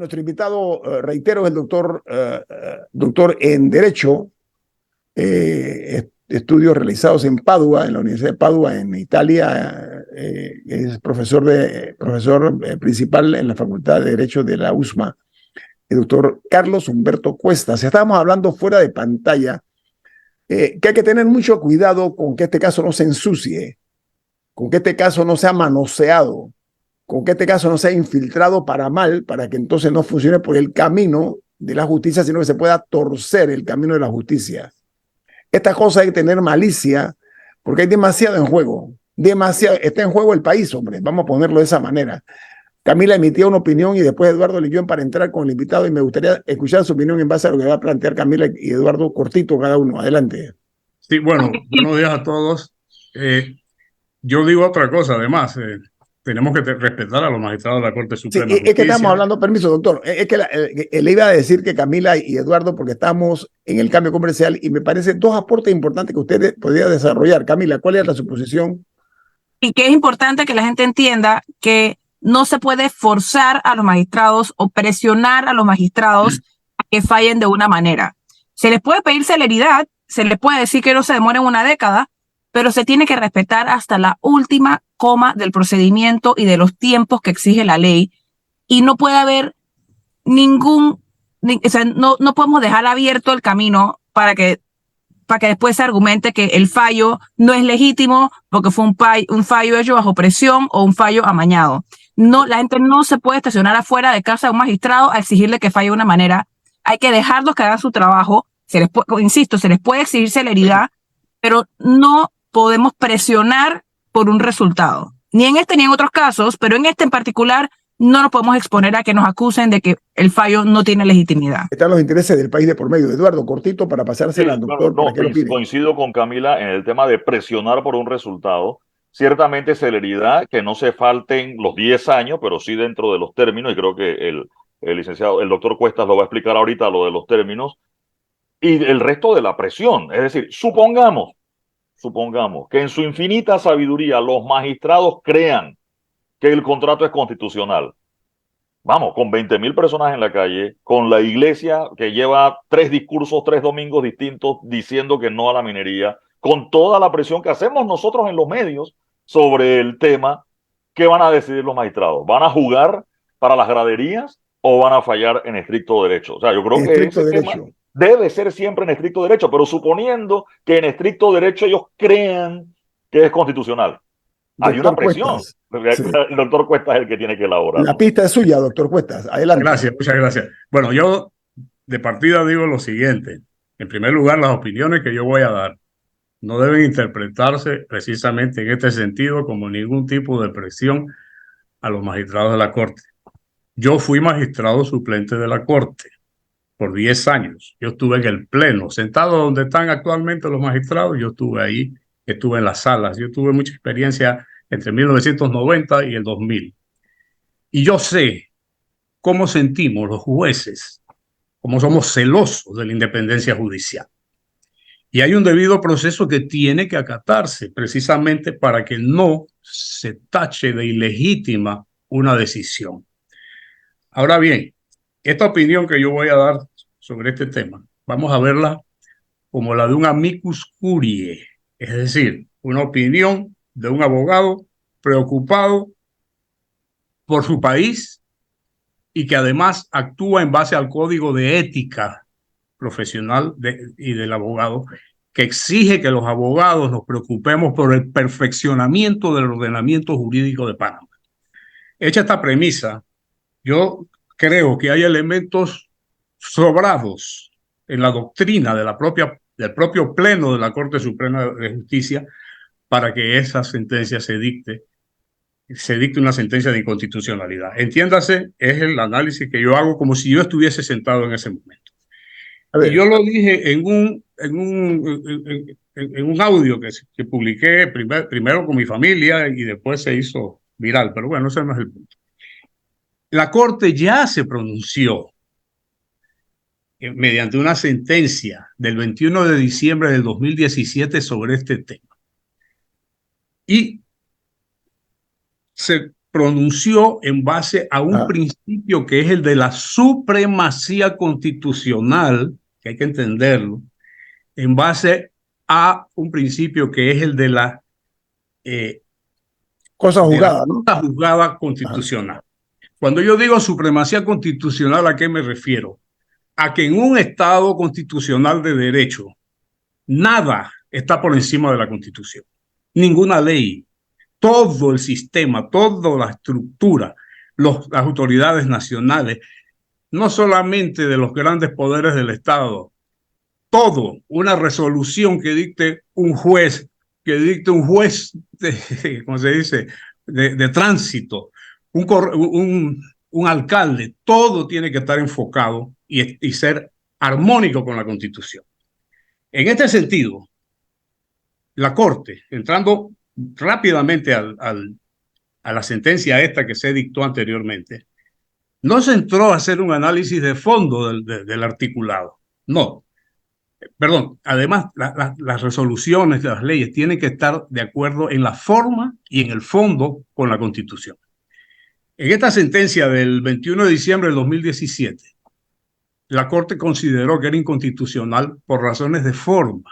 nuestro invitado, reitero, es el doctor en Derecho, estudios realizados en Padua, en la Universidad de Padua, en Italia. Es profesor principal en la Facultad de Derecho de la USMA, el doctor Carlos Humberto Cuestas. Estábamos hablando fuera de pantalla que hay que tener mucho cuidado con que este caso no se ensucie, con que este caso no sea manoseado, con que este caso no sea infiltrado para mal, para que entonces no funcione por el camino de la justicia, sino que se pueda torcer el camino de la justicia. Esta cosa hay que tener malicia, porque hay demasiado en juego, demasiado, está en juego el país, hombre, vamos a ponerlo de esa manera. Camila emitía una opinión y después Eduardo Lillón para entrar con el invitado, y me gustaría escuchar su opinión en base a lo que va a plantear Camila y Eduardo, cortito cada uno. Adelante. Sí, bueno, buenos días a todos. Yo digo otra cosa, además, tenemos que respetar a los magistrados de la Corte Sí, Suprema de es que estamos Justicia. hablando, permiso, doctor, es que le iba a decir que Camila y Eduardo, porque estamos en el cambio comercial, y me parece dos aportes importantes que usted podría desarrollar. Camila, ¿cuál es la suposición? Y que es importante que la gente entienda que no se puede forzar a los magistrados o presionar a los magistrados a que fallen de una manera. Se les puede pedir celeridad, se les puede decir que no se demoren una década, pero se tiene que respetar hasta la última coma del procedimiento y de los tiempos que exige la ley. Y no puede haber o sea, no podemos dejar abierto el camino para que después se argumente que el fallo no es legítimo porque fue un fallo hecho bajo presión o un fallo amañado. No, la gente no se puede estacionar afuera de casa de un magistrado a exigirle que falle de una manera. Hay que dejarlos que hagan su trabajo. Insisto, se les puede exigir celeridad, pero no podemos presionar por un resultado. Ni en este ni en otros casos, pero en este en particular no nos podemos exponer a que nos acusen de que el fallo no tiene legitimidad. Están los intereses del país de por medio. Eduardo, cortito para pasársela al doctor. No, coincido con Camila en el tema de presionar por un resultado. Ciertamente celeridad, que no se falten los 10 años, pero sí dentro de los términos, y creo que el licenciado, el doctor Cuestas lo va a explicar ahorita, lo de los términos, y el resto de la presión. Es decir, supongamos que en su infinita sabiduría los magistrados crean que el contrato es constitucional. Vamos, con 20.000 personas en la calle, con la iglesia que lleva 3 discursos, 3 domingos distintos diciendo que no a la minería, con toda la presión que hacemos nosotros en los medios sobre el tema, ¿qué van a decidir los magistrados? ¿Van a jugar para las graderías o van a fallar en estricto derecho? O sea, yo creo que ese tema debe ser siempre en estricto derecho, pero suponiendo que en estricto derecho ellos crean que es constitucional. Hay una presión. Sí. El doctor Cuestas es el que tiene que elaborar. La pista es suya, doctor Cuestas. Adelante. Gracias, muchas gracias. Bueno, yo de partida digo lo siguiente. En primer lugar, las opiniones que yo voy a dar no deben interpretarse precisamente en este sentido como ningún tipo de presión a los magistrados de la Corte. Yo fui magistrado suplente de la Corte por 10 años. Yo estuve en el pleno, sentado donde están actualmente los magistrados. Yo estuve ahí, estuve en las salas. Yo tuve mucha experiencia entre 1990 y el 2000. Y yo sé cómo sentimos los jueces, cómo somos celosos de la independencia judicial. Y hay un debido proceso que tiene que acatarse precisamente para que no se tache de ilegítima una decisión. Ahora bien, esta opinión que yo voy a dar sobre este tema, vamos a verla como la de un amicus curiae, es decir, una opinión de un abogado preocupado por su país y que además actúa en base al código de ética profesional y del abogado, que exige que los abogados nos preocupemos por el perfeccionamiento del ordenamiento jurídico de Panamá. Hecha esta premisa, yo creo que hay elementos sobrados en la doctrina del propio Pleno de la Corte Suprema de Justicia para que esa sentencia se dicte una sentencia de inconstitucionalidad. Entiéndase, es el análisis que yo hago como si yo estuviese sentado en ese momento. Y yo lo dije en un audio que publiqué primero con mi familia y después se hizo viral, pero bueno, ese no es el punto. La Corte ya se pronunció mediante una sentencia del 21 de diciembre del 2017 sobre este tema. Y se pronunció en base a un principio que es el de la supremacía constitucional, que hay que entenderlo, en base a un principio que es el de la cosa juzgada, ¿no? cosa juzgada constitucional. Cuando yo digo supremacía constitucional, ¿a qué me refiero? A que en un Estado constitucional de derecho, nada está por encima de la Constitución. Ninguna ley, todo el sistema, toda la estructura, las autoridades nacionales, no solamente de los grandes poderes del Estado, todo, una resolución que dicte un juez, ¿cómo se dice?, de tránsito, un alcalde, todo tiene que estar enfocado y ser armónico con la Constitución. En este sentido, la Corte, entrando rápidamente a la sentencia esta que se dictó anteriormente, no se entró a hacer un análisis de fondo del articulado. No. Perdón, además, las resoluciones de las leyes tienen que estar de acuerdo en la forma y en el fondo con la Constitución. En esta sentencia del 21 de diciembre del 2017, la Corte consideró que era inconstitucional por razones de forma.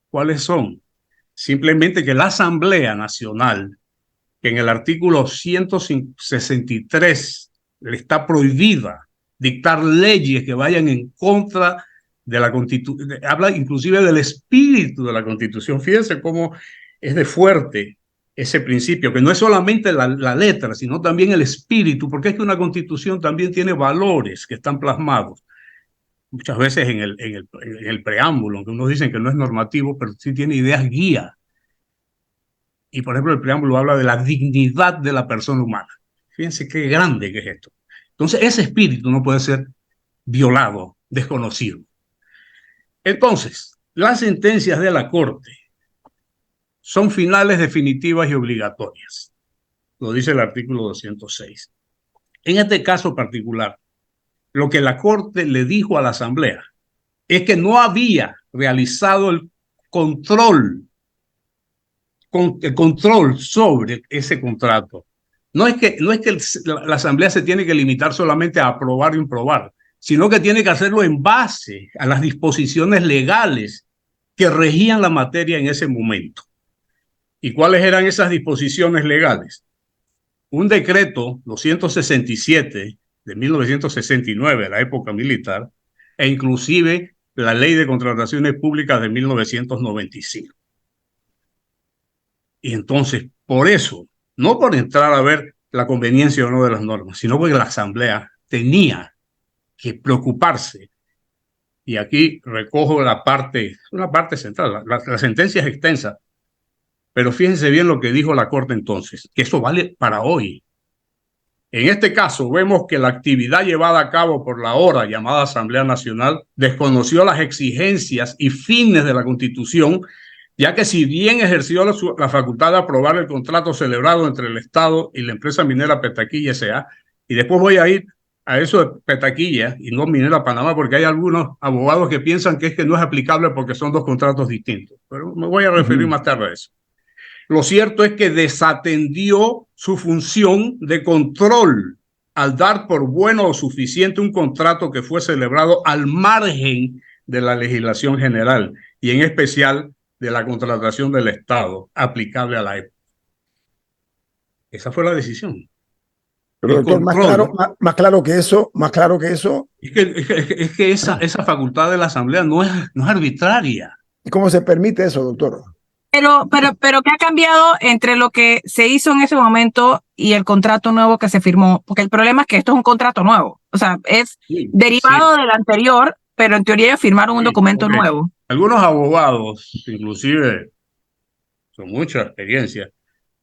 ¿Cuáles son? Simplemente que la Asamblea Nacional, que en el artículo 163 le está prohibida dictar leyes que vayan en contra de la Constitución, habla inclusive del espíritu de la Constitución. Fíjense cómo es de fuerte ese principio, que no es solamente la letra, sino también el espíritu, porque es que una Constitución también tiene valores que están plasmados muchas veces en el preámbulo, aunque unos dicen que no es normativo, pero sí tiene ideas guía. Y por ejemplo, el preámbulo habla de la dignidad de la persona humana. Fíjense qué grande que es esto. Entonces, ese espíritu no puede ser violado, desconocido. Entonces, las sentencias de la Corte son finales, definitivas y obligatorias. Lo dice el artículo 206. En este caso particular, lo que la Corte le dijo a la Asamblea es que no había realizado el control sobre ese contrato. No es que la Asamblea se tiene que limitar solamente a aprobar y improbar, sino que tiene que hacerlo en base a las disposiciones legales que regían la materia en ese momento. ¿Y cuáles eran esas disposiciones legales? Un decreto 267 de 1969, la época militar, e inclusive la Ley de Contrataciones Públicas de 1995. Y entonces, por eso, no por entrar a ver la conveniencia o no de las normas, sino porque la Asamblea tenía que preocuparse. Y aquí recojo una parte central. La sentencia es extensa, pero fíjense bien lo que dijo la Corte entonces, que eso vale para hoy. En este caso, vemos que la actividad llevada a cabo por la ahora llamada Asamblea Nacional desconoció las exigencias y fines de la Constitución, ya que si bien ejerció la facultad de aprobar el contrato celebrado entre el Estado y la empresa minera Petaquilla S.A., y después voy a ir a eso de Petaquilla y no Minera Panamá, porque hay algunos abogados que piensan que es que no es aplicable porque son dos contratos distintos, pero me voy a referir más tarde a eso. Lo cierto es que desatendió su función de control al dar por bueno o suficiente un contrato que fue celebrado al margen de la legislación general y en especial de la contratación del Estado aplicable a la época. Esa fue la decisión. Pero doctor, más claro que eso. Es que esa facultad de la Asamblea no es arbitraria. ¿Y cómo se permite eso, doctor? Pero ¿qué ha cambiado entre lo que se hizo en ese momento y el contrato nuevo que se firmó? Porque el problema es que esto es un contrato nuevo. O sea, es derivado del anterior, pero en teoría ellos firmaron un documento nuevo. Algunos abogados, inclusive con mucha experiencia,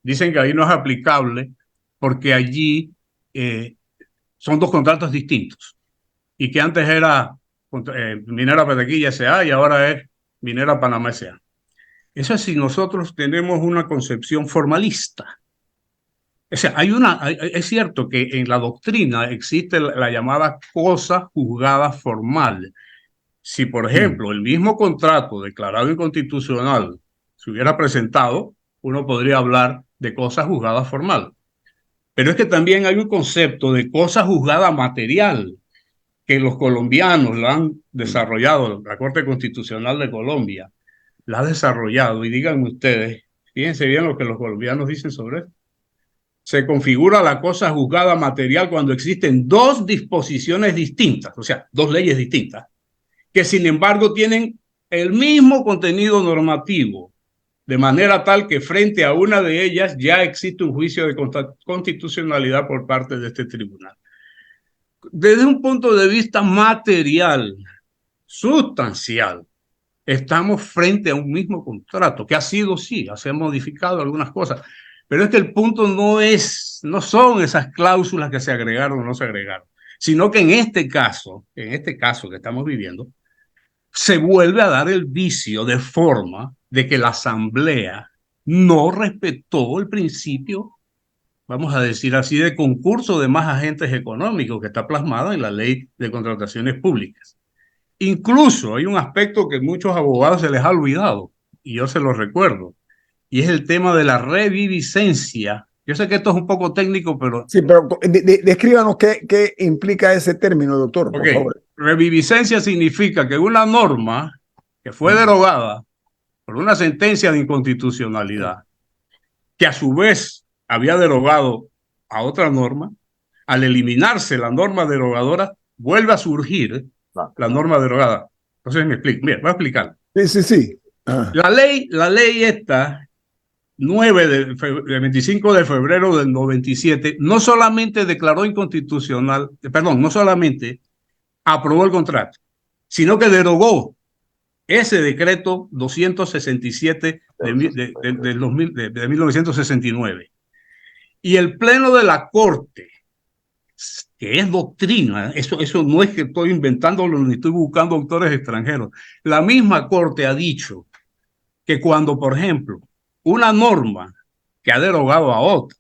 dicen que ahí no es aplicable porque allí son dos contratos distintos. Y que antes era Minera Petaquilla S.A. y ahora es Minera Panamá S.A. Eso es si nosotros tenemos una concepción formalista. O sea, es cierto que en la doctrina existe la llamada cosa juzgada formal. Si, por ejemplo, el mismo contrato declarado inconstitucional se hubiera presentado, uno podría hablar de cosa juzgada formal. Pero es que también hay un concepto de cosa juzgada material que los colombianos la han desarrollado, la Corte Constitucional de Colombia la ha desarrollado, y díganme ustedes, fíjense bien lo que los colombianos dicen sobre esto. Se configura la cosa juzgada material cuando existen dos disposiciones distintas, o sea, dos leyes distintas, que sin embargo tienen el mismo contenido normativo, de manera tal que frente a una de ellas ya existe un juicio de constitucionalidad por parte de este tribunal. Desde un punto de vista material, sustancial, estamos frente a un mismo contrato, que ha sido, sí, se han modificado algunas cosas, pero es que el punto no son esas cláusulas que se agregaron o no se agregaron, sino que en este caso que estamos viviendo, se vuelve a dar el vicio de forma de que la Asamblea no respetó el principio, vamos a decir así, de concurso de más agentes económicos que está plasmado en la Ley de Contrataciones Públicas. Incluso hay un aspecto que muchos abogados se les ha olvidado, y yo se lo recuerdo, y es el tema de la reviviscencia. Yo sé que esto es un poco técnico, pero... Sí, pero descríbanos qué implica ese término, doctor, por favor. Reviviscencia significa que una norma que fue derogada por una sentencia de inconstitucionalidad, que a su vez había derogado a otra norma, al eliminarse la norma derogadora, vuelve a surgir la norma derogada. Entonces me explico. Mira, voy a explicar. Sí. La ley esta, 25 de febrero del 97, no solamente declaró inconstitucional, no solamente aprobó el contrato, sino que derogó ese decreto 267 de 1969. Y el Pleno de la Corte, que es doctrina, eso no es que estoy inventándolo ni estoy buscando autores extranjeros, la misma Corte ha dicho que cuando, por ejemplo, una norma que ha derogado a otra,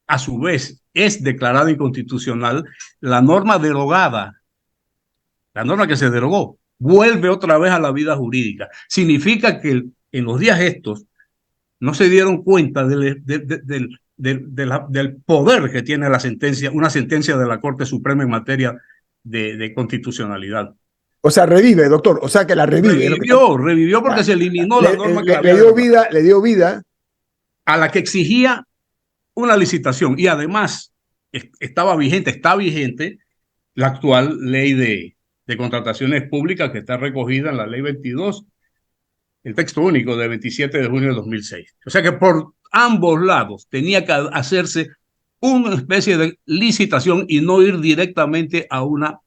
a su vez es declarada inconstitucional, la norma derogada, la norma que se derogó, vuelve otra vez a la vida jurídica. Significa que en los días estos no se dieron cuenta del poder que tiene la sentencia, una sentencia de la Corte Suprema en materia de constitucionalidad. O sea, revive, doctor. O sea, que la revive. Revivió porque se eliminó la norma que le dio vida a la que exigía una licitación. Y además está vigente la actual ley de contrataciones públicas que está recogida en la ley 22, el texto único de 27 de junio de 2006. O sea que por ambos lados tenía que hacerse una especie de licitación y no ir directamente a una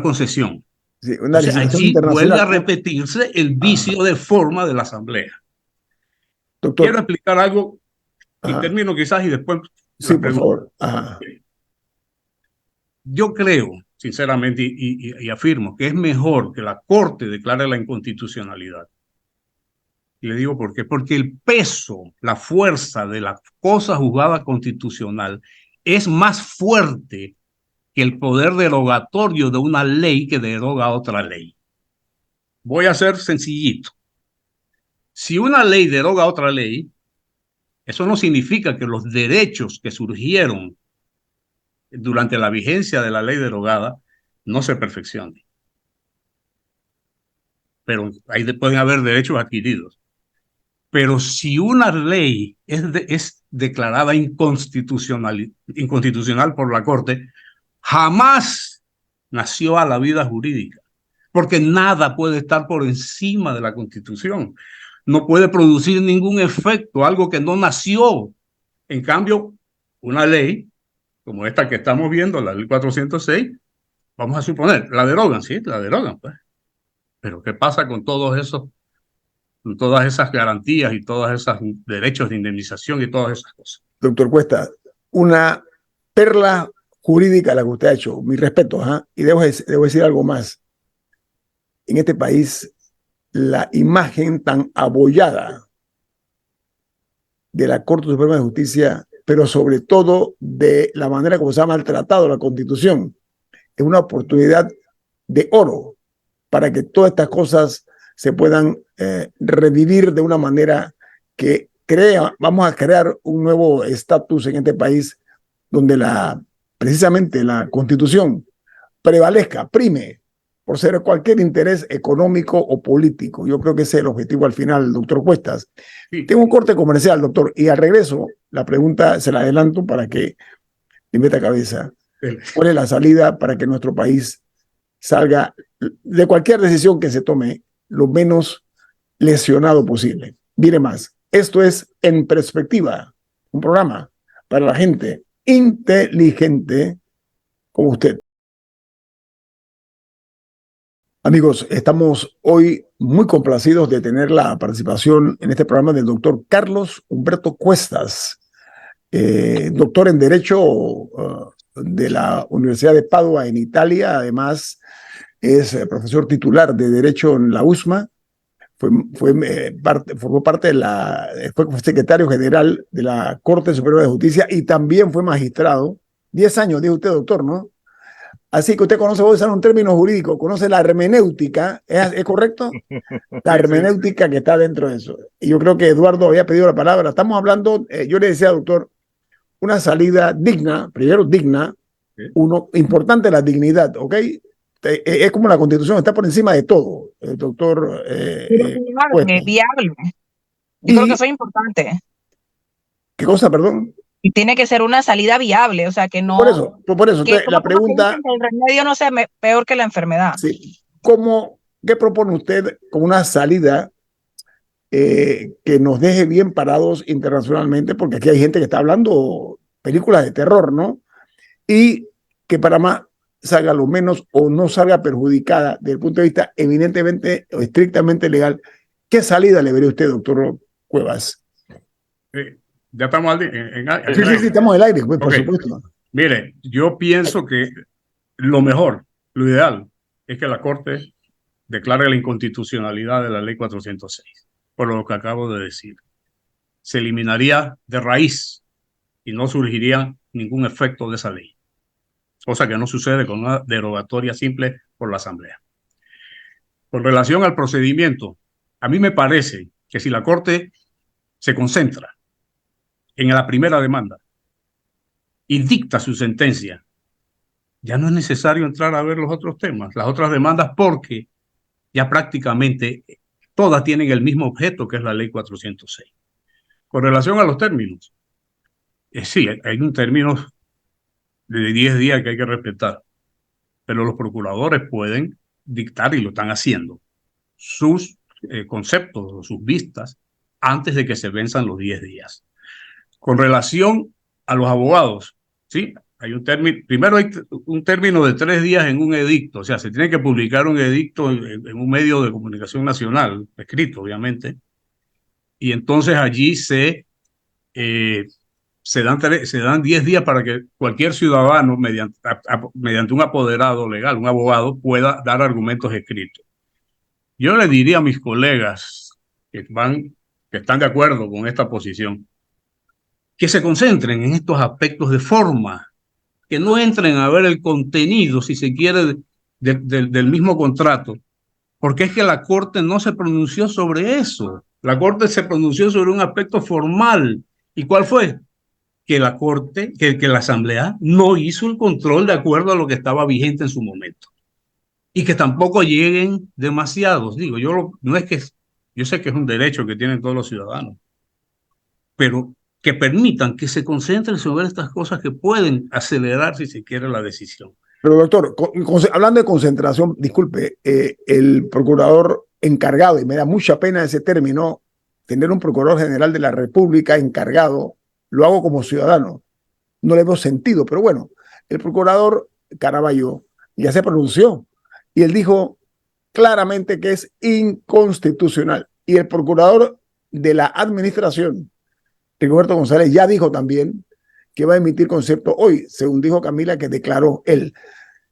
concesión. Sí, entonces allí vuelve a repetirse el vicio de forma de la Asamblea. Doctor, quiero explicar algo y termino quizás y después... Sí, por favor. Yo creo, sinceramente, y afirmo que es mejor que la Corte declare la inconstitucionalidad. Y le digo por qué. Porque el peso, la fuerza de la cosa juzgada constitucional es más fuerte que el poder derogatorio de una ley que deroga otra ley. Voy a ser sencillito. Si una ley deroga otra ley, eso no significa que los derechos que surgieron durante la vigencia de la ley derogada no se perfeccionen. Pero ahí pueden haber derechos adquiridos. Pero si una ley es declarada inconstitucional por la Corte, jamás nació a la vida jurídica, porque nada puede estar por encima de la Constitución. No puede producir ningún efecto, algo que no nació. En cambio, una ley como esta que estamos viendo, la ley 406, vamos a suponer, la derogan, sí, la derogan, pues. Pero ¿qué pasa con todos esos, con todas esas garantías y todos esos derechos de indemnización y todas esas cosas? Doctor Cuesta, una perla jurídica la que usted ha hecho, mi respeto, y debo decir algo más. En este país, la imagen tan abollada de la Corte Suprema de Justicia, pero sobre todo de la manera como se ha maltratado la Constitución, es una oportunidad de oro para que todas estas cosas se puedan revivir de una manera que vamos a crear un nuevo estatus en este país donde precisamente la Constitución prevalezca, prime por ser cualquier interés económico o político. Yo creo que ese es el objetivo al final, doctor Cuestas. Sí. Tengo un corte comercial, doctor, y al regreso la pregunta se la adelanto para que le meta cabeza. ¿Cuál es la salida para que nuestro país salga de cualquier decisión que se tome lo menos lesionado posible? Mire más, esto es En Perspectiva, un programa para la gente inteligente como usted. Amigos, estamos hoy muy complacidos de tener la participación en este programa del doctor Carlos Humberto Cuestas, doctor en Derecho de la Universidad de Padua en Italia. Además, es profesor titular de Derecho en la USMA. Formó parte de fue secretario general de la Corte Superior de Justicia y también fue magistrado. 10 años, dijo usted, doctor, ¿no? Así que usted conoce, voy a usar un término jurídico, conoce la hermenéutica, ¿es correcto? La hermenéutica que está dentro de eso. Y yo creo que Eduardo había pedido la palabra. Estamos hablando, yo le decía, doctor, una salida digna, primero digna, importante la dignidad, ¿ok? Es como la Constitución, está por encima de todo, el doctor. Viable. Yo creo que eso es importante. ¿Qué cosa, perdón? Y tiene que ser una salida viable, o sea, que no... Por eso usted, la pregunta... El remedio no sea peor que la enfermedad. Sí. ¿Qué propone usted como una salida que nos deje bien parados internacionalmente? Porque aquí hay gente que está hablando películas de terror, ¿no? Y que Panamá salga lo menos o no salga perjudicada desde el punto de vista eminentemente o estrictamente legal. ¿Qué salida le vería usted, doctor Cuevas? Ya estamos al sí, estamos en el aire, pues, por supuesto. Mire, yo pienso que lo mejor, lo ideal, es que la Corte declare la inconstitucionalidad de la Ley 406, por lo que acabo de decir. Se eliminaría de raíz y no surgiría ningún efecto de esa ley, cosa que no sucede con una derogatoria simple por la Asamblea. Con relación al procedimiento, a mí me parece que si la Corte se concentra en la primera demanda y dicta su sentencia, ya no es necesario entrar a ver los otros temas, las otras demandas, porque ya prácticamente todas tienen el mismo objeto, que es la Ley 406. Con relación a los términos, sí, hay un término de 10 días que hay que respetar, pero los procuradores pueden dictar, y lo están haciendo, sus conceptos o sus vistas antes de que se venzan los 10 días. Con relación a los abogados, ¿sí? Hay un término, primero hay un término de 3 días en un edicto, o sea, se tiene que publicar un edicto en un medio de comunicación nacional, escrito obviamente, y entonces allí se dan 10 días para que cualquier ciudadano, mediante un apoderado legal, un abogado, pueda dar argumentos escritos. Yo le diría a mis colegas que están de acuerdo con esta posición, que se concentren en estos aspectos de forma, que no entren a ver el contenido, si se quiere, del mismo contrato, porque es que la Corte no se pronunció sobre eso. La Corte se pronunció sobre un aspecto formal. ¿Y cuál fue? Que la Corte, que la Asamblea no hizo el control de acuerdo a lo que estaba vigente en su momento. Y que tampoco lleguen demasiados. Digo, no es que, yo sé que es un derecho que tienen todos los ciudadanos, pero que permitan que se concentren sobre estas cosas que pueden acelerar, si se quiere, la decisión. Pero doctor, hablando de concentración, disculpe, el procurador encargado, y me da mucha pena ese término, tener un procurador general de la República encargado, lo hago como ciudadano, no le veo sentido, pero bueno, el procurador Caraballo ya se pronunció y él dijo claramente que es inconstitucional. Y el procurador de la administración, Rigoberto González, ya dijo también que va a emitir concepto hoy, según dijo Camila, que declaró él.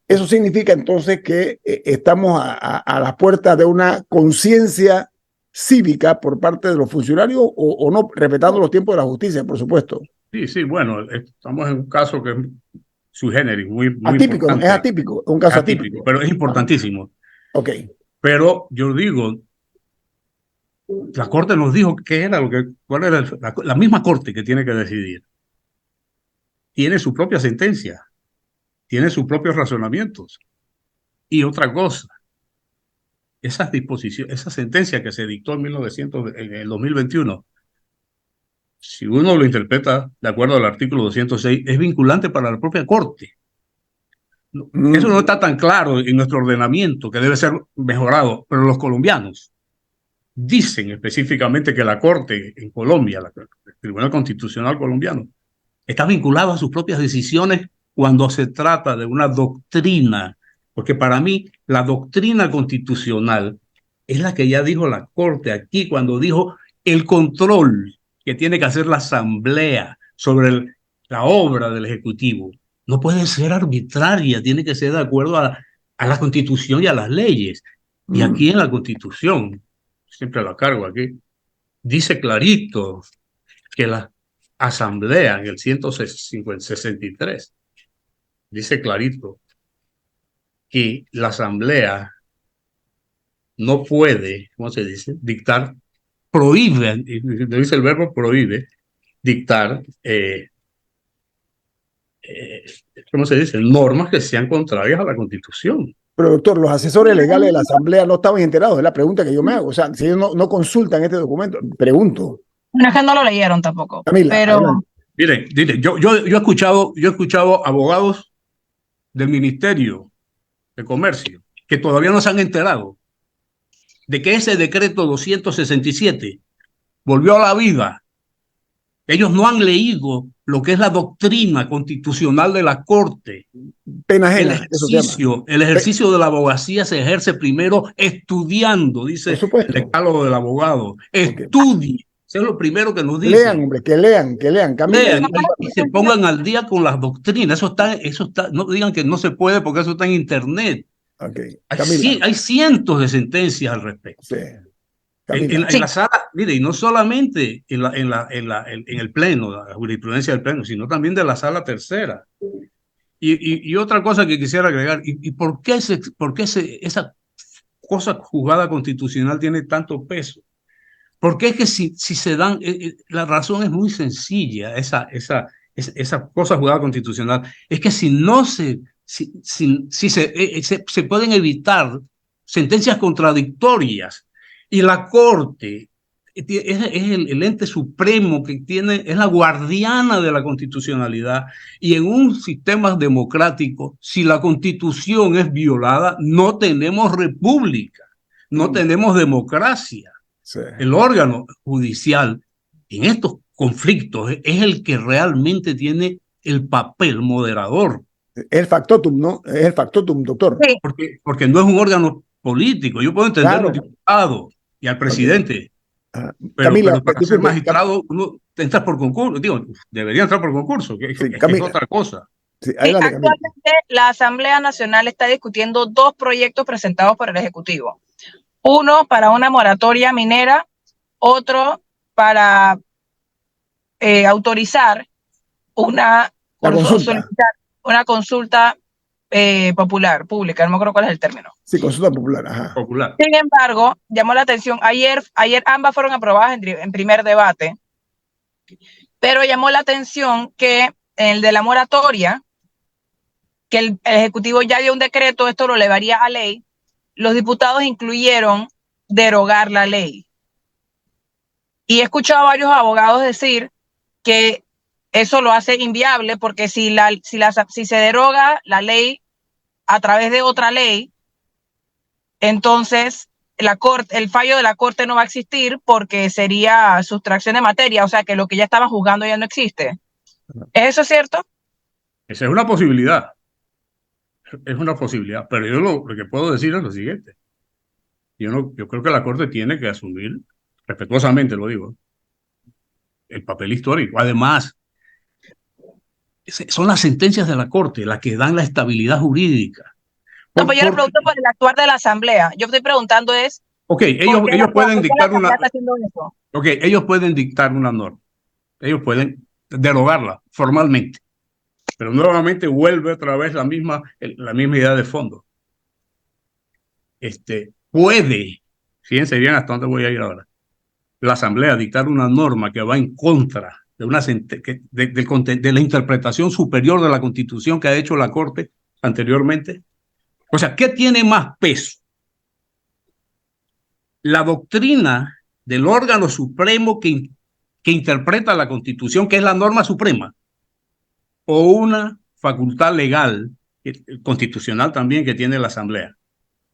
Eso significa entonces que estamos a las puertas de una conciencia cívica por parte de los funcionarios o no, respetando los tiempos de la justicia, por supuesto. Sí, bueno, estamos en un caso que es sui generis, muy atípico, importante. Es atípico, un caso atípico. Pero es importantísimo. Ok. Pero yo digo, la Corte nos dijo cuál era la misma Corte que tiene que decidir. tiene su propia sentencia, tiene sus propios razonamientos. Y otra cosa, esas disposiciones, esa sentencia que se dictó en el 2021, si uno lo interpreta de acuerdo al artículo 206, es vinculante para la propia Corte. Eso no está tan claro en nuestro ordenamiento, que debe ser mejorado, pero los colombianos dicen específicamente que la Corte en Colombia, el Tribunal Constitucional colombiano, está vinculado a sus propias decisiones cuando se trata de una doctrina, porque para mí la doctrina constitucional es la que ya dijo la Corte aquí cuando dijo el control que tiene que hacer la Asamblea sobre la obra del Ejecutivo. No puede ser arbitraria, tiene que ser de acuerdo a la Constitución y a las leyes. Y aquí en la Constitución, siempre la cargo aquí, dice clarito que la Asamblea en el 163 dice clarito que la Asamblea no puede, ¿cómo se dice? Dictar, prohíbe, dice el verbo prohíbe, dictar, ¿cómo se dice? Normas que sean contrarias a la Constitución. Pero doctor, los asesores legales de la Asamblea no estaban enterados, es la pregunta que yo me hago. O sea, si ellos no consultan este documento, pregunto. No es que no lo leyeron tampoco. Camila, Pero adelante. Miren, yo he escuchado abogados del Ministerio de Comercio que todavía no se han enterado de que ese decreto 267 volvió a la vida. Ellos no han leído lo que es la doctrina constitucional de la Corte. Pena ajena, eso se llama. El ejercicio de la abogacía se ejerce primero estudiando, dice Por supuesto. el decálogo del abogado. Estudie. Eso es lo primero que nos dice. Lean, hombre, que lean. Camila, Lean y se pongan al día con las doctrinas. Eso está, no digan que no se puede porque eso está en internet. okay. Hay cientos de sentencias al respecto. Sí. En la sala, mire, y no solamente en el pleno, la jurisprudencia del pleno, sino también de la sala tercera. Y otra cosa que quisiera agregar, ¿y por qué esa cosa juzgada constitucional tiene tanto peso? Porque es que si se dan, la razón es muy sencilla, esa cosa juzgada constitucional, es que si no se pueden evitar sentencias contradictorias y la Corte es el ente supremo que tiene, es la guardiana de la constitucionalidad, y en un sistema democrático, si la Constitución es violada, no tenemos república, no tenemos democracia. Sí. El órgano judicial en estos conflictos es el que realmente tiene el papel moderador. El factotum, ¿no? Es el factotum, doctor. Sí. Porque no es un órgano político. Yo puedo entender al diputado y al presidente. Pero para ser magistrado uno entra por concurso. Digo, debería entrar por concurso, que es otra cosa. Sí, adelante, actualmente la Asamblea Nacional está discutiendo dos proyectos presentados por el Ejecutivo. Uno para una moratoria minera, otro para autorizar una consulta popular, pública, no me acuerdo cuál es el término. Sí, consulta popular, ajá. Popular. Sin embargo, llamó la atención, ayer ambas fueron aprobadas en primer debate, pero llamó la atención que el de la moratoria, que el Ejecutivo ya dio un decreto, esto lo elevaría a ley, los diputados incluyeron derogar la ley. Y he escuchado a varios abogados decir que eso lo hace inviable porque si se deroga la ley a través de otra ley, entonces el fallo de la Corte no va a existir porque sería sustracción de materia, o sea que lo que ya estaban juzgando ya no existe. ¿Es eso cierto? Esa es una posibilidad. Es una posibilidad, pero yo lo que puedo decir es lo siguiente. Yo creo que la Corte tiene que asumir, respetuosamente lo digo, el papel histórico. Además, son las sentencias de la Corte las que dan la estabilidad jurídica. No, pero yo le pregunto por el actuar de la Asamblea. Yo estoy preguntando es... Ok, ellos pueden dictar una... Ok, ellos pueden dictar una norma. Ellos pueden derogarla formalmente. Pero nuevamente vuelve otra vez la misma idea de fondo. Fíjense bien hasta dónde voy a ir ahora, la Asamblea dictar una norma que va en contra de la interpretación superior de la Constitución que ha hecho la Corte anteriormente. O sea, ¿qué tiene más peso? La doctrina del órgano supremo que interpreta la Constitución, que es la norma suprema, o una facultad legal, constitucional también, que tiene la Asamblea.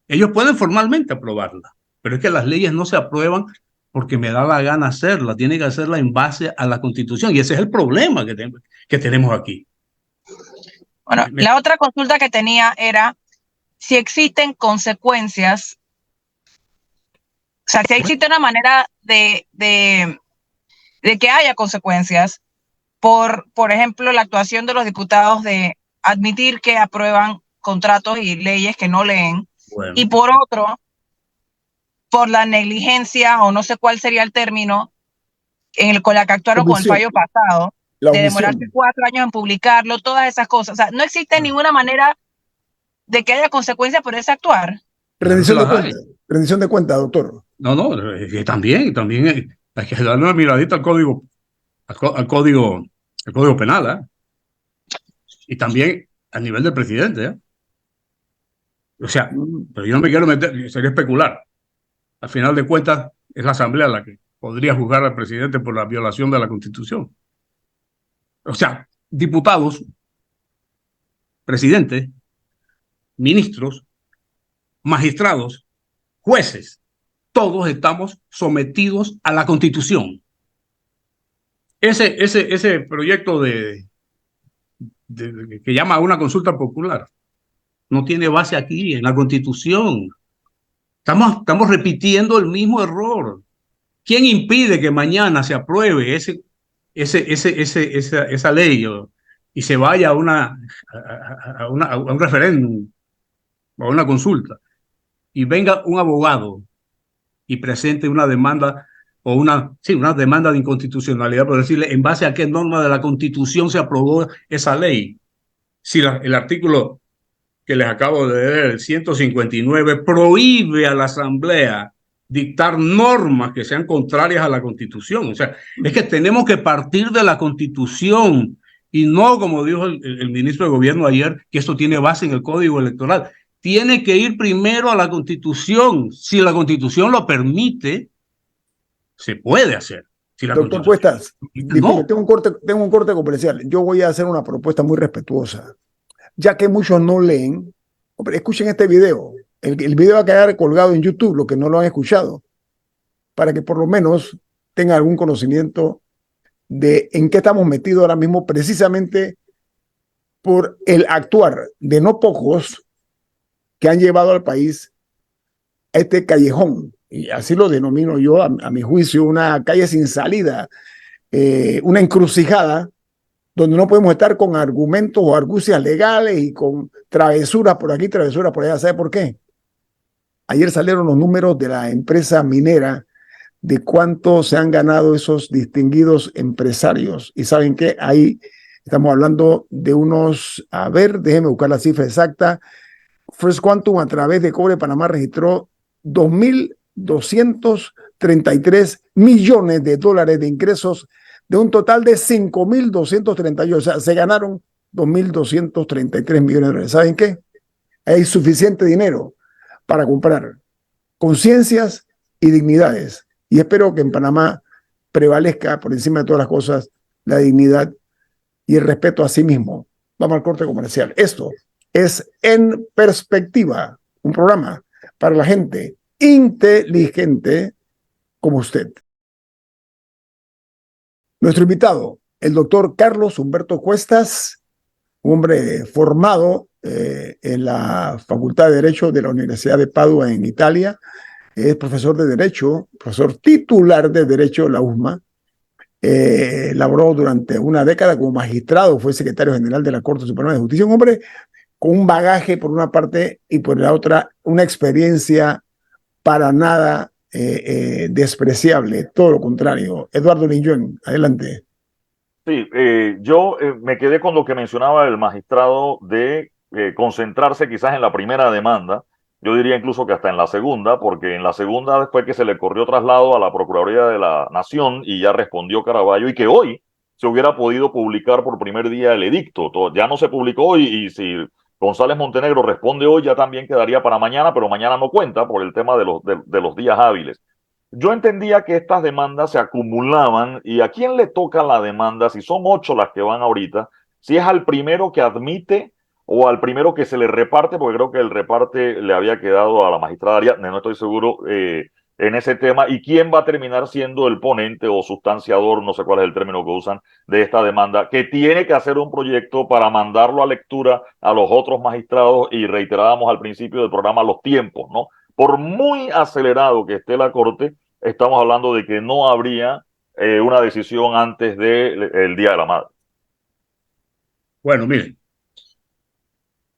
Ellos pueden formalmente aprobarla, pero es que las leyes no se aprueban porque me da la gana hacerla, tiene que hacerla en base a la Constitución, y ese es el problema que tenemos aquí. Bueno, la otra consulta que tenía era si existen consecuencias, o sea, si existe una manera de que haya consecuencias por ejemplo, la actuación de los diputados de admitir que aprueban contratos y leyes que no leen, Bueno. Y por otro, por la negligencia, o no sé cuál sería el término, con la que actuaron con el fallo pasado, de demorarse 4 años en publicarlo, todas esas cosas. O sea, no existe ninguna manera de que haya consecuencias por ese actuar. Rendición de cuenta, doctor. No, también hay que darle una miradita al código penal, ¿eh? Y también a nivel del presidente, ¿eh? O sea, pero yo no me quiero meter, sería especular. Al final de cuentas, es la Asamblea la que podría juzgar al presidente por la violación de la Constitución. O sea, diputados, presidentes, ministros, magistrados, jueces, todos estamos sometidos a la Constitución. Ese proyecto que llama a una consulta popular no tiene base aquí en la Constitución. Estamos repitiendo el mismo error. ¿Quién impide que mañana se apruebe esa ley y se vaya a un referéndum o a una consulta y venga un abogado y presente una demanda una demanda de inconstitucionalidad, por decirle en base a qué norma de la Constitución se aprobó esa ley? Si el artículo que les acabo de leer, el 159, prohíbe a la Asamblea dictar normas que sean contrarias a la Constitución. O sea, es que tenemos que partir de la Constitución y no, como dijo el ministro de Gobierno ayer, que esto tiene base en el Código Electoral. Tiene que ir primero a la Constitución. Si la Constitución lo permite, se puede hacer. Si la Doctor Cuestas, no. tengo un corte comercial. Yo voy a hacer una propuesta muy respetuosa. Ya que muchos no leen, hombre, escuchen este video. El video va a quedar colgado en YouTube, los que no lo han escuchado, para que por lo menos tengan algún conocimiento de en qué estamos metidos ahora mismo, precisamente por el actuar de no pocos que han llevado al país a este callejón, y así lo denomino yo, a mi juicio, una calle sin salida, una encrucijada, donde no podemos estar con argumentos o argucias legales y con travesuras por aquí, travesuras por allá. ¿Sabe por qué? Ayer salieron los números de la empresa minera de cuánto se han ganado esos distinguidos empresarios. Y ¿saben qué? Ahí estamos hablando de unos, a ver, déjenme buscar la cifra exacta. First Quantum, a través de Cobre Panamá, registró 2.233 millones de dólares de ingresos de un total de 5.238. O sea, se ganaron 2.233 millones de dólares. ¿Saben qué? Hay suficiente dinero para comprar conciencias y dignidades. Y espero que en Panamá prevalezca por encima de todas las cosas la dignidad y el respeto a sí mismo. Vamos al corte comercial. Esto es En Perspectiva, un programa para la gente inteligente como usted. Nuestro invitado, el doctor Carlos Humberto Cuestas, un hombre formado en la Facultad de Derecho de la Universidad de Padua en Italia, es profesor de Derecho, profesor titular de Derecho de la USMA, laboró durante una década como magistrado, fue secretario general de la Corte Suprema de Justicia, un hombre con un bagaje por una parte y por la otra una experiencia para nada despreciable, todo lo contrario. Eduardo Linjón, adelante. Sí, yo me quedé con lo que mencionaba el magistrado de concentrarse quizás en la primera demanda, yo diría incluso que hasta en la segunda, porque en la segunda fue que se le corrió traslado a la Procuraduría de la Nación y ya respondió Caraballo, y que hoy se hubiera podido publicar por primer día el edicto. Ya no se publicó y si González Montenegro responde hoy, ya también quedaría para mañana, pero mañana no cuenta por el tema de los días hábiles. Yo entendía que estas demandas se acumulaban y a quién le toca la demanda, si son 8 las que van ahorita, si es al primero que admite o al primero que se le reparte, porque creo que el reparte le había quedado a la magistrada Ariadne, no estoy seguro en ese tema, y quién va a terminar siendo el ponente o sustanciador, no sé cuál es el término que usan, de esta demanda, que tiene que hacer un proyecto para mandarlo a lectura a los otros magistrados, y reiterábamos al principio del programa los tiempos, ¿no? Por muy acelerado que esté la Corte, estamos hablando de que no habría una decisión antes del Día de la Madre. Bueno, miren,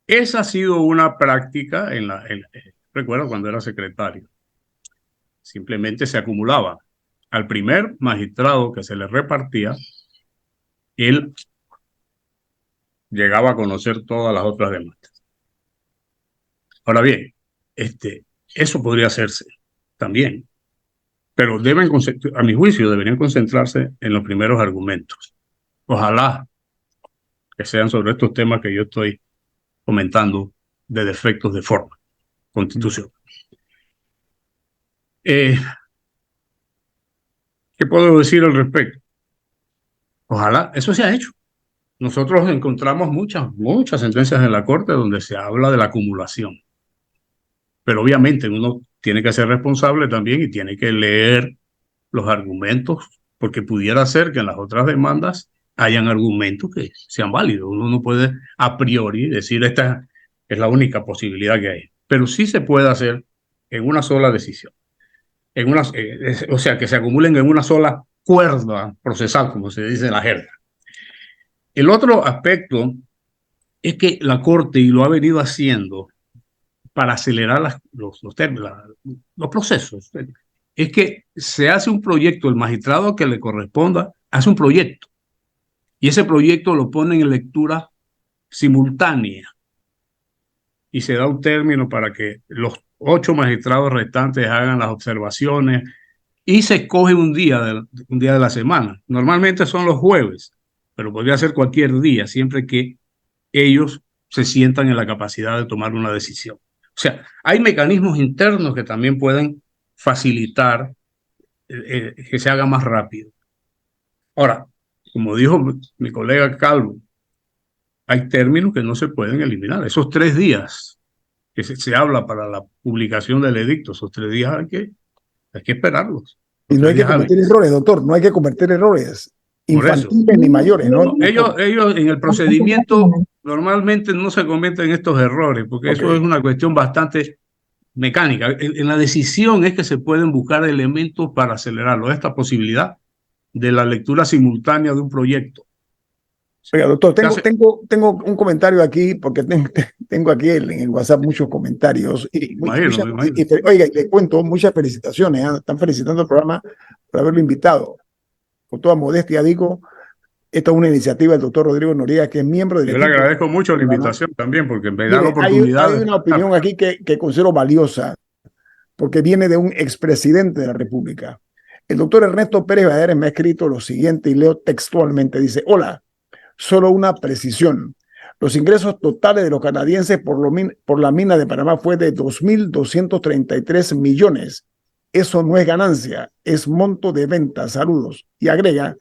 esa ha sido una práctica recuerdo cuando era secretario. Simplemente se acumulaba. Al primer magistrado que se le repartía, él llegaba a conocer todas las otras demandas. Ahora bien, eso podría hacerse también, pero a mi juicio, deberían concentrarse en los primeros argumentos. Ojalá que sean sobre estos temas que yo estoy comentando de defectos de forma, constitución. ¿Qué puedo decir al respecto? Ojalá eso se ha hecho. Nosotros encontramos muchas sentencias en la Corte donde se habla de la acumulación. Pero obviamente uno tiene que ser responsable también y tiene que leer los argumentos, porque pudiera ser que en las otras demandas hayan argumentos que sean válidos. Uno no puede a priori decir esta es la única posibilidad que hay. Pero sí se puede hacer en una sola decisión. O sea, que se acumulen en una sola cuerda procesal, como se dice en la jerga. El otro aspecto es que la Corte, y lo ha venido haciendo para acelerar los procesos, es que se hace un proyecto, el magistrado que le corresponda hace un proyecto, y ese proyecto lo pone en lectura simultánea, y se da un término para que los 8 magistrados restantes hagan las observaciones, y se escoge un día de la semana. Normalmente son los jueves, pero podría ser cualquier día, siempre que ellos se sientan en la capacidad de tomar una decisión. O sea, hay mecanismos internos que también pueden facilitar que se haga más rápido. Ahora, como dijo mi colega Calvo, hay términos que no se pueden eliminar. Esos 3 días que se habla para la publicación del edicto, esos 3 días hay que esperarlos. Y no hay que cometer errores, doctor, no hay que cometer errores infantiles ni mayores, ¿no? Ellos en el procedimiento normalmente no se cometen estos errores, porque eso es una cuestión bastante mecánica. En la decisión es que se pueden buscar elementos para acelerarlo. Esta posibilidad de la lectura simultánea de un proyecto. Oiga, doctor, tengo un comentario aquí, porque tengo aquí en el WhatsApp muchos comentarios. Oiga, le cuento, muchas felicitaciones. Están felicitando el programa por haberlo invitado. Con toda modestia digo, esta es una iniciativa del doctor Rodrigo Noriega, que es miembro del equipo. Yo le agradezco mucho la invitación también, porque me da la oportunidad. Hay una opinión aquí que considero valiosa, porque viene de un expresidente de la República. El doctor Ernesto Pérez Valladares me ha escrito lo siguiente, y leo textualmente. Dice: hola, solo una precisión. Los ingresos totales de los canadienses por la mina de Panamá fue de 2.233 millones. Eso no es ganancia, es monto de venta. Saludos. Y agrega,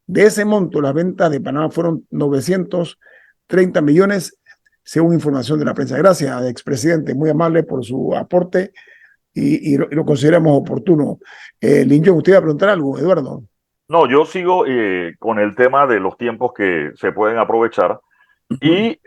de ese monto, las ventas de Panamá fueron 930 millones, según información de la prensa. Gracias, expresidente, muy amable por su aporte y lo consideramos oportuno. Linjon, ¿usted iba a preguntar algo, Eduardo? No, yo sigo con el tema de los tiempos que se pueden aprovechar y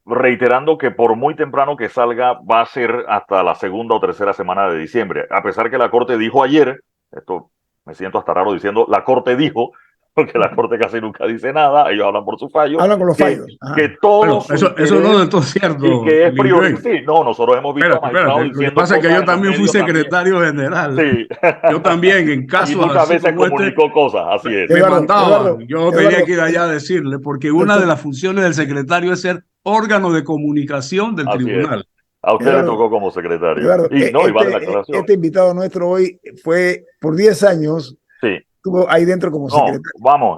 reiterando que por muy temprano que salga va a ser hasta la segunda o tercera semana de diciembre. A pesar que la Corte dijo ayer, esto me siento hasta raro diciendo, la Corte dijo, porque la Corte casi nunca dice nada, ellos hablan por sus fallos. Hablan con los fallos. Que todos eso no es del todo cierto. Y que es prioritario. Sí, no, nosotros hemos visto a magistrados diciendo. Lo que pasa es que yo también fui secretario general. Sí. Yo también, en casos. Y muchas veces comunicó cosas, así es. Me mandaban. Yo tenía que ir allá a decirle, porque una de las funciones del secretario es ser órgano de comunicación del tribunal. A usted le tocó como secretario. Eduardo, y vale la aclaración. Este invitado nuestro hoy fue por 10 años. Sí. estuvo ahí dentro como No, secretario. vamos,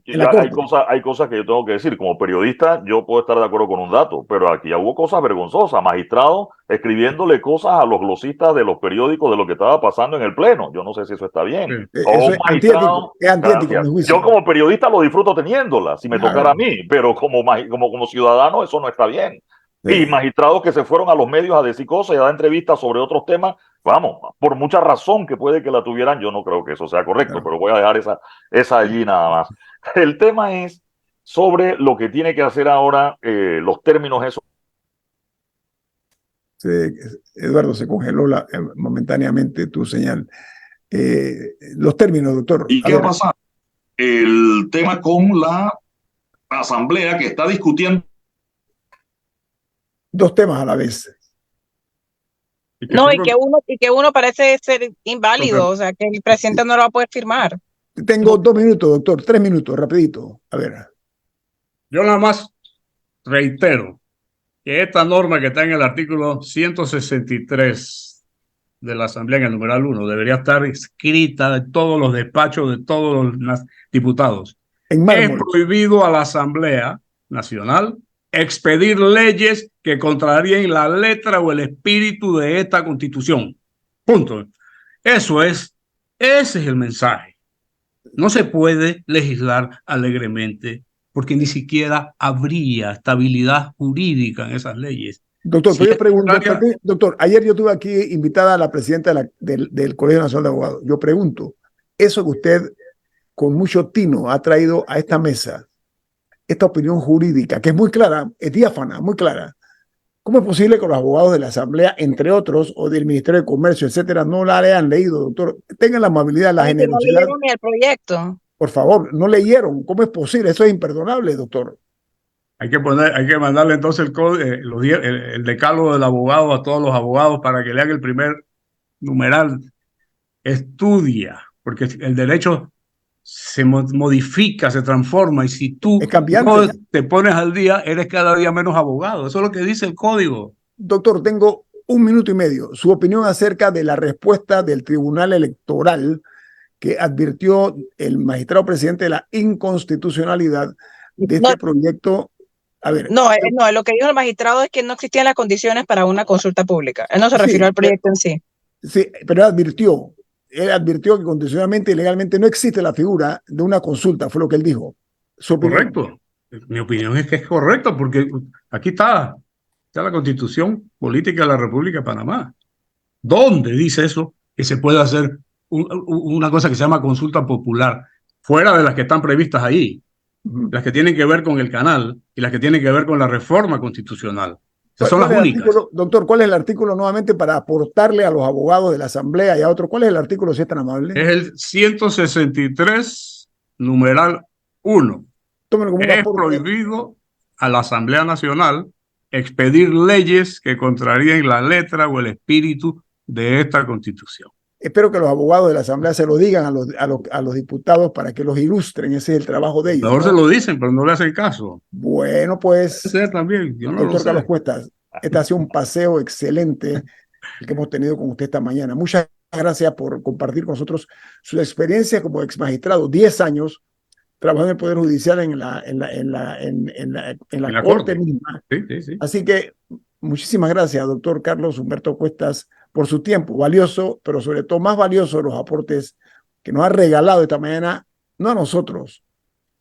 En la Corte. hay cosas que yo tengo que decir. Como periodista, yo puedo estar de acuerdo con un dato, pero aquí hubo cosas vergonzosas. Magistrados escribiéndole cosas a los glosistas de los periódicos de lo que estaba pasando en el Pleno. Yo no sé si eso está bien. Sí. O Eso un es magistrado. antiético, Gracias. mi juicio. Yo como periodista lo disfruto teniéndola, si me Claro. tocara a mí, pero como ciudadano eso no está bien. Sí. Y magistrados que se fueron a los medios a decir cosas y a dar entrevistas sobre otros temas, vamos, por mucha razón que puede que la tuvieran, yo no creo que eso sea correcto, Claro. pero voy a dejar esa allí nada más. El tema es sobre lo que tiene que hacer ahora, los términos esos. Eduardo, se congeló momentáneamente tu señal. Los términos, doctor. ¿Y qué va a pasar? El tema con la asamblea que está discutiendo. Dos temas a la vez. No, y que uno parece ser inválido, o sea, que el presidente no lo va a poder firmar. Tengo 2 minutos, doctor, 3 minutos, rapidito. A ver. Yo nada más reitero que esta norma que está en el artículo 163 de la Asamblea, en el numeral 1, debería estar escrita en todos los despachos de todos los diputados. En Es mármol. prohibido a la Asamblea Nacional expedir leyes que contraríen la letra o el espíritu de esta Constitución. Punto. Ese es el mensaje. No se puede legislar alegremente porque ni siquiera habría estabilidad jurídica en esas leyes. Doctor, Si pero yo es pregunto, contraria- doctor, ayer yo tuve aquí invitada a la presidenta del Colegio Nacional de Abogados. Yo pregunto, eso que usted con mucho tino ha traído a esta mesa, esta opinión jurídica, que es muy clara, es diáfana, muy clara. ¿Cómo es posible que los abogados de la Asamblea, entre otros, o del Ministerio de Comercio, etcétera, no la hayan leído, doctor? Tengan la amabilidad, la Que no generosidad. leyeron ni el proyecto. Por favor, no leyeron. ¿Cómo es posible? Eso es imperdonable, doctor. Hay que mandarle entonces el decálogo del abogado a todos los abogados para que lean el primer numeral. Estudia, porque el derecho se modifica, se transforma, y si tú Es cambiante. no te pones al día, eres cada día menos abogado. Eso es lo que dice el código. Doctor, tengo 1 minuto y medio. Su opinión acerca de la respuesta del Tribunal Electoral que advirtió el magistrado presidente de la inconstitucionalidad de este proyecto. A ver. No, lo que dijo el magistrado es que no existían las condiciones para una consulta pública. Él no se Sí, refirió al proyecto en sí. Sí, pero él advirtió que constitucionalmente y legalmente no existe la figura de una consulta, fue lo que él dijo. Su opinión. Correcto. Mi opinión es que es correcto, porque aquí está la Constitución Política de la República de Panamá. ¿Dónde dice eso que se puede hacer una cosa que se llama consulta popular, fuera de las que están previstas ahí? Las que tienen que ver con el canal y las que tienen que ver con la reforma constitucional. Esas son las únicas. Doctor, ¿cuál es el artículo nuevamente para aportarle a los abogados de la Asamblea y a otros? ¿Cuál es el artículo, si es tan amable? Es el 163, numeral 1. Tómenlo como un Es aporte. prohibido a la Asamblea Nacional expedir leyes que contraríen la letra o el espíritu de esta Constitución. Espero que los abogados de la Asamblea se lo digan a los diputados para que los ilustren. Ese es el trabajo de ellos. Mejor ¿no? se lo dicen, pero no le hacen caso. Bueno, pues, Puede ser también, yo no doctor lo sé. Carlos Cuestas, este ha sido un paseo excelente el que hemos tenido con usted esta mañana. Muchas gracias por compartir con nosotros su experiencia como ex magistrado, 10 años trabajando en el Poder Judicial en la corte misma. Sí. Así que muchísimas gracias, doctor Carlos Humberto Cuestas, por su tiempo valioso, pero sobre todo más valioso los aportes que nos ha regalado esta mañana, no a nosotros,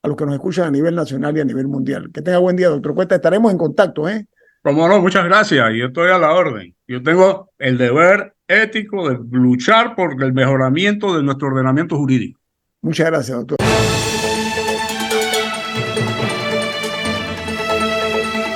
a los que nos escuchan a nivel nacional y a nivel mundial. Que tenga buen día, doctor Cuestas. Estaremos en contacto, ¿eh? Como no, muchas gracias. Yo estoy a la orden. Yo tengo el deber ético de luchar por el mejoramiento de nuestro ordenamiento jurídico. Muchas gracias, doctor.